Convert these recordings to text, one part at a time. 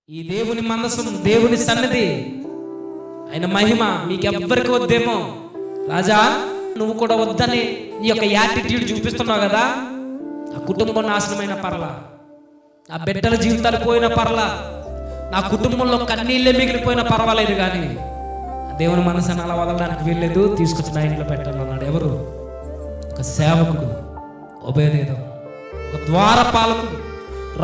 ఈ దేవుని మందసం, దేవుని సన్నిధి, ఆయన మహిమ మీకెవ్వరికి వద్దేమో. రాజా, నువ్వు కూడా వద్దని నీ యొక్క యాటిట్యూడ్ చూపిస్తున్నావు కదా, ఆ కుటుంబం నాశనమైన పర్లా, ఆ బిడ్డల జీవితాలు పోయిన పర్లా, నా కుటుంబంలో కన్నీళ్ళే మిగిలిపోయిన పర్వాలేదు, కానీ దేవుని మనసుని అలా వదలడానికి వీల్లేదు. తీసుకొచ్చి నా ఇంట్లో పెట్టాలన్నాడు. ఎవరు? ఒక సేవకుడు, ఒబేదేదోం, ఒక ద్వారపాలకుడు.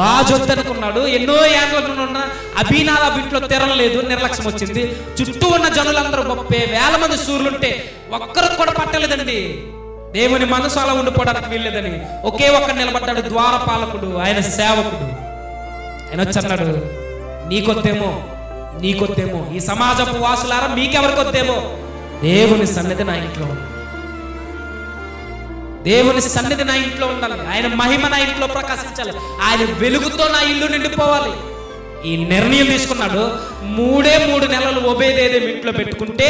రాజు వద్దనుకున్నాడు. ఎన్నో ఏళ్ళ ఉన్న అభినాదాబు ఇంట్లో తెరలేదు, నిర్లక్ష్యం వచ్చింది. చుట్టూ ఉన్న జనులందరూ 30,000 మంది సూర్యులుంటే ఒక్కరికి కూడా పట్టలేదండి. దేవుని మనసు అలా ఉండిపోవడానికి వీల్లేదని ఒకే ఒక్కడు నిలబడ్డాడు, ద్వారపాలకుడు, ఆయన సేవకుడు. ఆయన వచ్చి అన్నాడు, నీకొద్దేమో, నీకొద్దేమో, ఈ సమాజపు వాసులారా మీకెవరికొద్దేమో, దేవుని సన్నిధి నా ఇంట్లో ఉంది. దేవుని సన్నిధి నా ఇంట్లో ఉండాలి. ఆయన మహిమ నా ఇంట్లో ప్రకాశించాలి. ఆయన వెలుగుతో నా ఇల్లు నిండిపోవాలి. ఈ నిర్ణయం తీసుకున్నాడు. 3 నెలలు ఒబేదేదోం ఇంట్లో పెట్టుకుంటే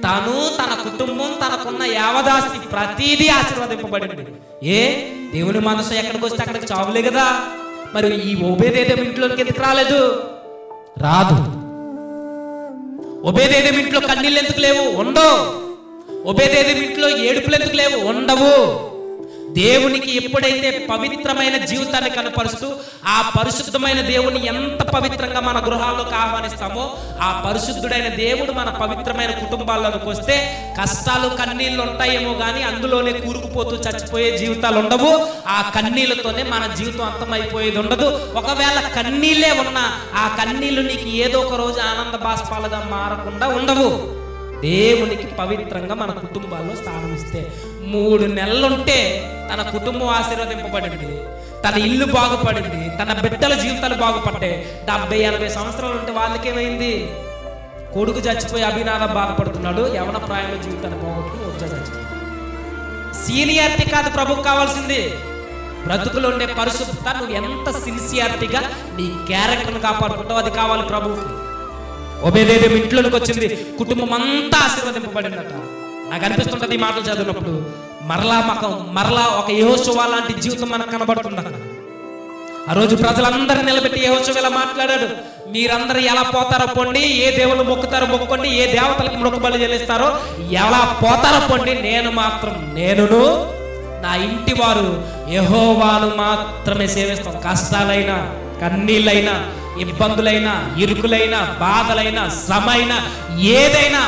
తను, తన కుటుంబం, తనకున్న యావదాస్తి ప్రతిదీ ఆశీర్వదింపబడింది. దేవుని మనసు ఎక్కడికి వస్తే అక్కడికి చావులే కదా. మరి ఈ ఒబేదేదోం ఇంట్లోకి ఎందుకు రాలేదు? రాదు. ఒబేదేదోం ఇంట్లో కన్నీళ్ళు ఎందుకు లేవు? ఉండవు. ఒబేదేదోం ఇంట్లో ఏడుపులు ఎందుకు లేవు? ఉండవు. దేవునికి ఎప్పుడైతే పవిత్రమైన జీవితాన్ని కనపరుస్తూ ఆ పరిశుద్ధమైన దేవుని ఎంత పవిత్రంగా మన గృహాల్లోకి ఆహ్వానిస్తామో, ఆ పరిశుద్ధుడైన దేవుడు మన పవిత్రమైన కుటుంబాల్లోకి వస్తే కష్టాలు, కన్నీళ్ళు ఉంటాయేమో కానీ అందులోనే కూరుకుపోతూ చచ్చిపోయే జీవితాలు ఉండవు. ఆ కన్నీళ్లతోనే మన జీవితం అంతమైపోయేది ఉండదు. ఒకవేళ కన్నీళ్ళే ఉన్నా ఆ కన్నీళ్లు నీకు ఏదో ఒక రోజు ఆనంద బాష్పాలుగా మారకుండా ఉండవు. దేవునికి పవిత్రంగా మన కుటుంబాల్లో స్థానం ఇస్తే 3 నెలలుంటే తన కుటుంబం ఆశీర్వదింపబడింది, తన ఇల్లు బాగుపడింది, తన బిడ్డల జీవితాలు బాగుపడ్డాయి. 70-80 సంవత్సరాలు ఉంటే వాళ్ళకేమైంది? కొడుకు చచ్చిపోయి అభినాదాబు బాధపడుతున్నాడు, యవన ప్రాయంలో జీవితాన్ని పోగొట్టుకుని వచ్చా చచ్చిపోయి. సీనియారిటీ కాదు ప్రభుకు కావాల్సింది, బ్రతుకులో ఉండే పరిశుద్ధత. నువ్వు ఎంత సిన్సియారిటీగా నీ క్యారెక్టర్ను కాపాడుకుంటావు, అది కావాలి ప్రభువుకి. ఒబేదేదోం ఇంట్లోకి వచ్చింది, కుటుంబం అంతా ఆశీర్వదింపబడిందట. నాకు అనిపిస్తుంటది ఈ మాటలు చదివినప్పుడు, మరలా ఒక యెహోషువ లాంటి జీవితం మనకు కనబడుతుంది. ఆ రోజు ప్రజలందరినీ నిలబెట్టి యెహోషువ ఇలా మాట్లాడాడు, మీరందరూ ఎలా పోతారో పొండి, ఏ దేవుళ్ళు మొక్కుతారో మొక్కుకోండి, ఏ దేవతలకు మొక్కుబలి చెల్లిస్తారో ఎలా పోతారో పొండి, నేనును నా ఇంటి వారు యెహోవాను మాత్రమే సేవిస్తాం. కష్టాలైనా, కన్నీళ్ళైనా, ఇబ్బందులైనా, ఇరుకులైనా, బాధలైనా, శ్రమైనా, ఏదైనా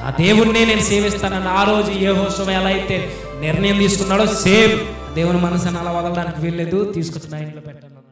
నా దేవుణ్ణే నేను సేవిస్తానని ఆ రోజు యెహోషువ ఎలా అయితే నిర్ణయం తీసుకున్నాడో సేమ్ దేవుని మనసుని అలా వదలడానికి వీల్లేదు. తీసుకొచ్చి నా ఇంట్లో పెట్టాను.